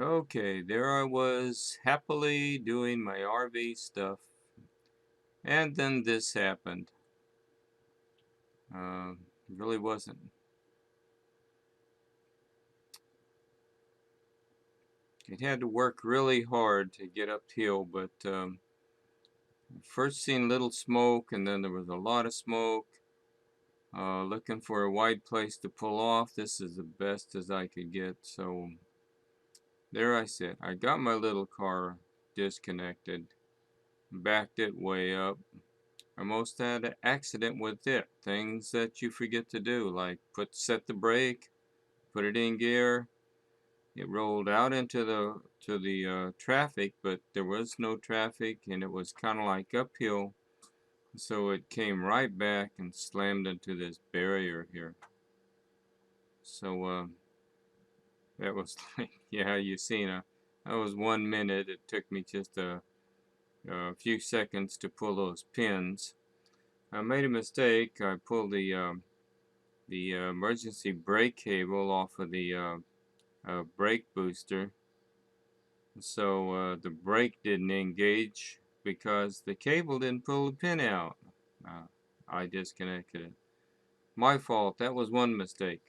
Okay, there I was happily doing my RV stuff, and then this happened. Uh, really wasn't. It had to work really hard to get uphill, but first seen little smoke, and then there was a lot of smoke. Looking for a wide place to pull off. This is the best as I could get, so there I sit. I got my little car disconnected, backed it way up. I almost had an accident with it. Things that you forget to do, like set the brake, put it in gear. It rolled out into the traffic, but there was no traffic, and it was kind of like uphill. So it came right back and slammed into this barrier here. So that was like, yeah, you seen that was 1 minute. It took me just a few seconds to pull those pins. I made a mistake. I pulled the emergency brake cable off of the brake booster, so the brake didn't engage because the cable didn't pull the pin out. Uh, I disconnected it. My fault. That was one mistake.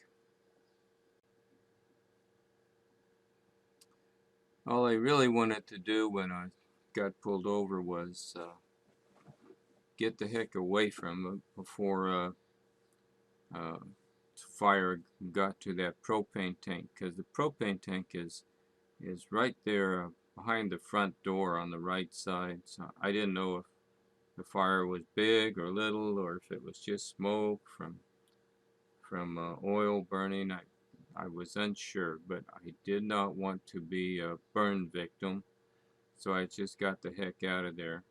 All I really wanted to do when I got pulled over was get the heck away from it before uh, fire got to that propane tank, because the propane tank is right there behind the front door on the right side. So I didn't know if the fire was big or little, or if it was just smoke from oil burning. I was unsure, but I did not want to be a burn victim, so I just got the heck out of there.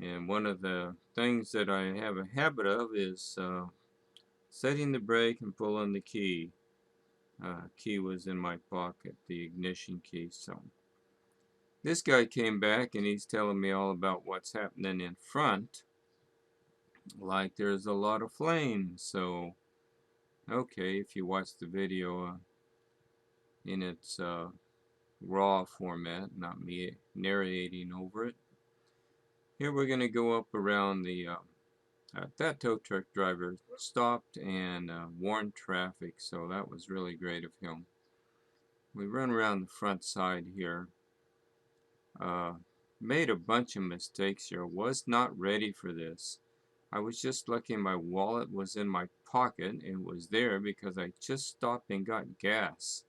And one of the things that I have a habit of is setting the brake and pulling the key. Key was in my pocket, the ignition key. So this guy came back and he's telling me all about what's happening in front, like there's a lot of flames. So okay, if you watch the video in its raw format, not me narrating over it. Here we're going to go up around the that tow truck driver stopped and warned traffic, so that was really great of him. We run around the front side here. Uh, Made a bunch of mistakes here. Was not ready for this. I was just lucky my wallet was in my pocket. It was there because I just stopped and got gas.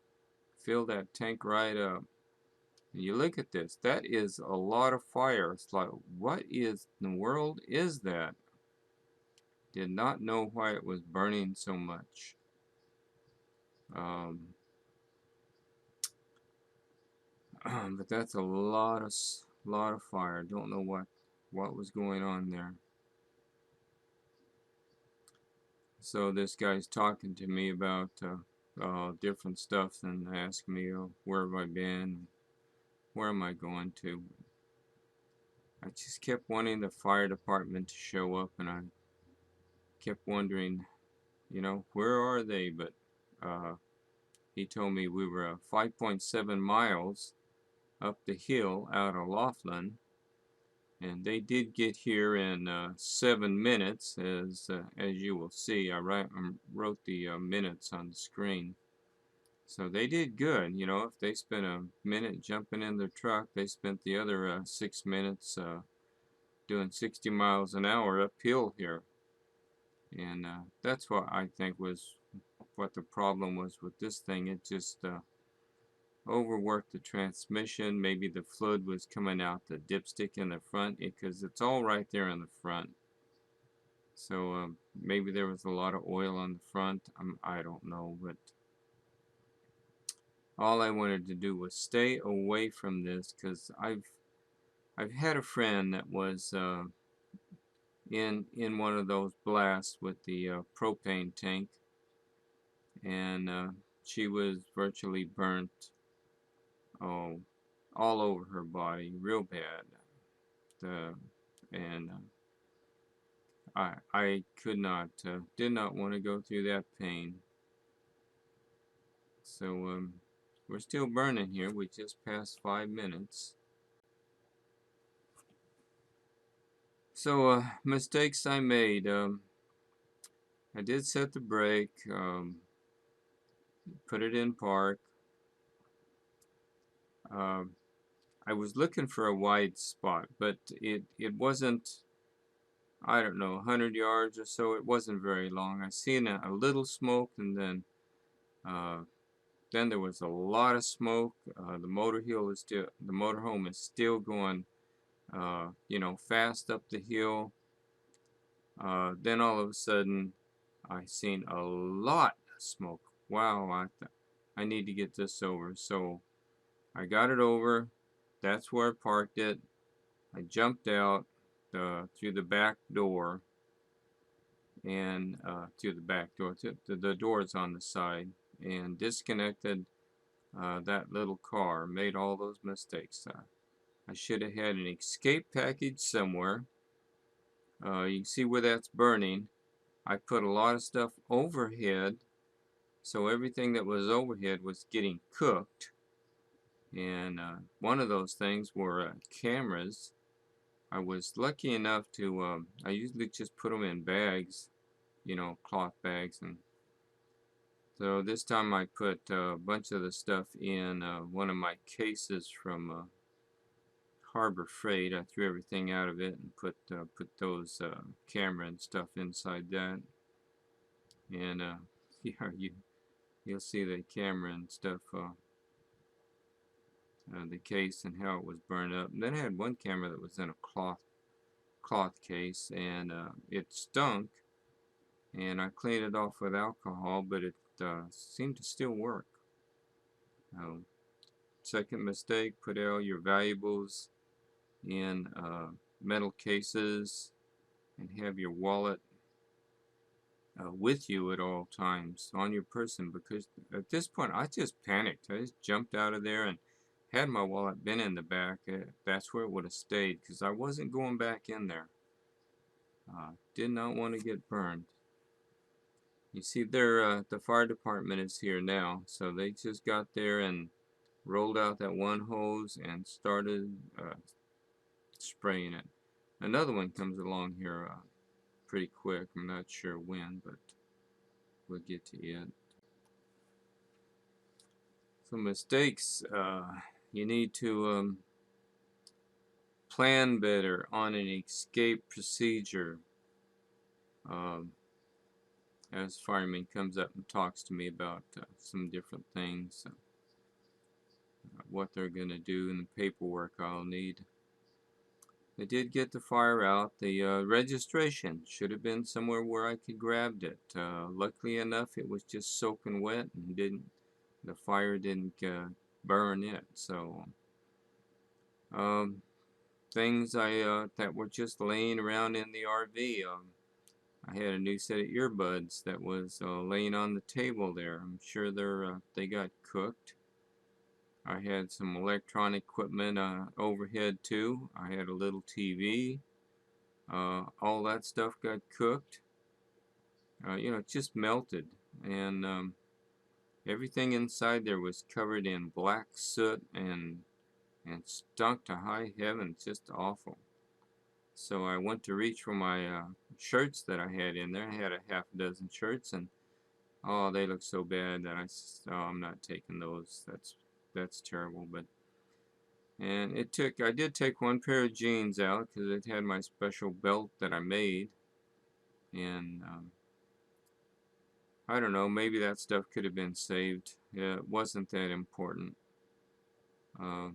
Fill that tank right up. And you look at this. That is a lot of fire. It's like, what is in the world is that? Did not know why it was burning so much. Um, but that's a lot of fire. Don't know what was going on there. So this guy's talking to me about different stuff and asking me where have I been, where am I going to. I just kept wanting the fire department to show up, and I kept wondering, where are they? But uh, he told me we were 5.7 miles up the hill out of Laughlin, and they did get here in 7 minutes, as you will see. I wrote the minutes on the screen. So they did good. If they spent a minute jumping in their truck, they spent the other 6 minutes doing 60 miles an hour uphill here. And that's what I think was what the problem was with this thing. It just overworked the transmission. Maybe the fluid was coming out the dipstick in the front, because it's all right there in the front. So maybe there was a lot of oil on the front. I don't know, but all I wanted to do was stay away from this, because I've had a friend that was in one of those blasts with the propane tank, and she was virtually burnt, oh, all over her body, real bad. And I could not, did not want to go through that pain. So we're still burning here. We just passed 5 minutes. So mistakes I made. I did set the brake, put it in park. I was looking for a wide spot, but it wasn't, I don't know, 100 yards or so. It wasn't very long. I seen a little smoke, and then there was a lot of smoke. The motorhome is still going, fast up the hill. Then all of a sudden, I seen a lot of smoke. Wow, I need to get this over. So I got it over. That's where I parked it. I jumped out through the back door, and through the back door. The door's on the side, and disconnected that little car. Made all those mistakes. I should have had an escape package somewhere. You can see where that's burning. I put a lot of stuff overhead, so everything that was overhead was getting cooked. And one of those things were cameras. I was lucky enough to, I usually just put them in bags, cloth bags. And so this time I put a bunch of the stuff in one of my cases from Harbor Freight. I threw everything out of it and put those camera and stuff inside that. And yeah, you'll see the camera and stuff, the case and how it was burned up. And then I had one camera that was in a cloth case, and it stunk. And I cleaned it off with alcohol, but it seemed to still work. Second mistake: put all your valuables in metal cases, and have your wallet with you at all times on your person, because at this point I just panicked. I just jumped out of there, and had my wallet been in the back, that's where it would have stayed, because I wasn't going back in there. Did not want to get burned. You see there, the fire department is here now, so they just got there and rolled out that one hose and started spraying it. Another one comes along here pretty quick. I'm not sure when, but we'll get to it. So mistakes, you need to plan better on an escape procedure. As fireman comes up and talks to me about some different things, what they're going to do, and the paperwork I'll need. I did get the fire out. The registration should have been somewhere where I could grabbed it. Luckily enough, it was just soaking wet, and the fire didn't burn it. So things that were just laying around in the RV. I had a new set of earbuds that was laying on the table there. I'm sure they got cooked. I had some electronic equipment overhead too. I had a little TV. All that stuff got cooked. It just melted, and everything inside there was covered in black soot and stunk to high heaven. Just awful. So I went to reach for my shirts that I had in there. I had a half a dozen shirts, and oh, they look so bad that I'm not taking those. That's terrible. And I did take one pair of jeans out because it had my special belt that I made, and I don't know, maybe that stuff could have been saved. Yeah, it wasn't that important. I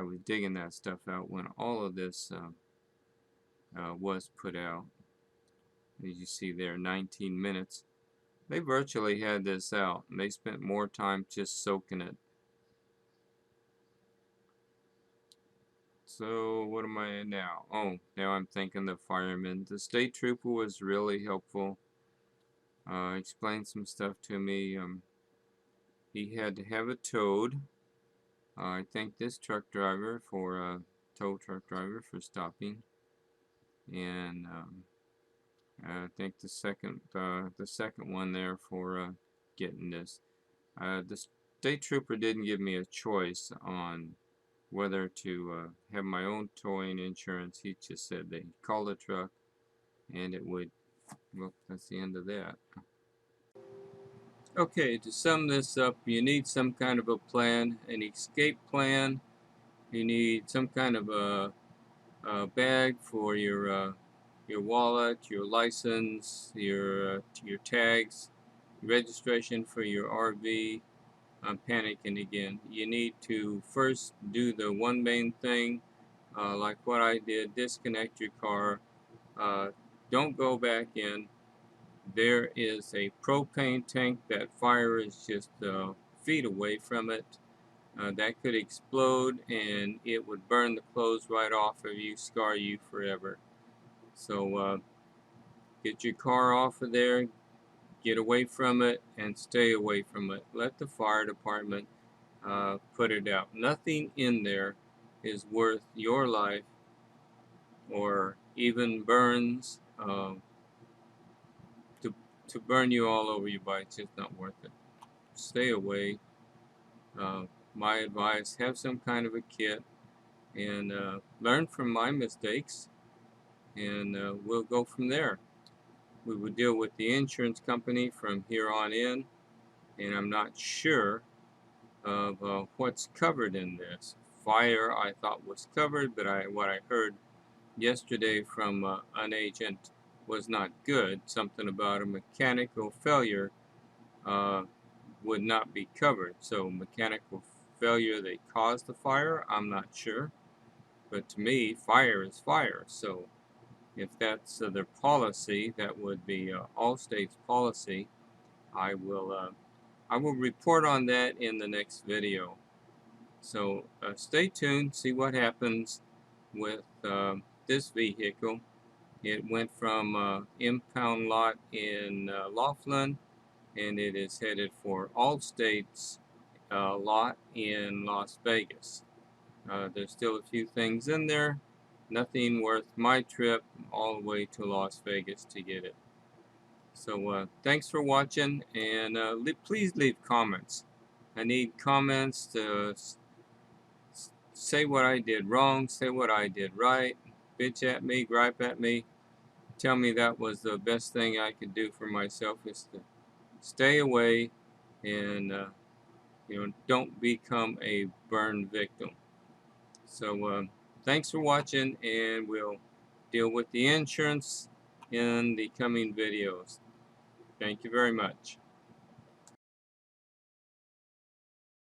was digging that stuff out when all of this was put out. As you see there, 19 minutes. They virtually had this out, and they spent more time just soaking it. So what am I at now? Oh, now I'm thanking the fireman. The state trooper was really helpful. Explained some stuff to me. He had to have it towed. I thank this tow truck driver for stopping, and I thank the second one there for getting this. state trooper didn't give me a choice on whether to have my own towing insurance. He just said they'd call the truck and it would, well, that's the end of that. Okay, to sum this up, you need some kind of a plan, an escape plan. You need some kind of a bag for your wallet, your license, your tags, registration for your RV. I'm panicking again. You need to first do the one main thing, like what I did, disconnect your car. Uh, don't go back in. There is a propane tank. That fire is just feet away from it. That could explode and it would burn the clothes right off of you, scar you forever. So get your car off of there, get away from it, and stay away from it. Let the fire department put it out. Nothing in there is worth your life, or even burns to burn you all over your body. It's just not worth it. Stay away. Uh, my advice: have some kind of a kit and learn from my mistakes, and we'll go from there. We would deal with the insurance company from here on in, and I'm not sure of what's covered in this. Fire I thought was covered, but what I heard yesterday from an agent was not good. Something about a mechanical failure uh, would not be covered. So mechanical failure that caused the fire, I'm not sure. But to me, fire is fire. So if that's their policy, that would be Allstate's policy. I will report on that in the next video. So stay tuned, see what happens with this vehicle. It went from impound lot in Laughlin, and it is headed for Allstate's lot in Las Vegas. There's still a few things in there. Nothing worth my trip all the way to Las Vegas to get it. So thanks for watching, and please leave comments. I need comments to say what I did wrong, say what I did right, bitch at me, gripe at me. Tell me that was the best thing I could do for myself, is to stay away and don't become a burn victim. So thanks for watching, and we'll deal with the insurance in the coming videos. Thank you very much.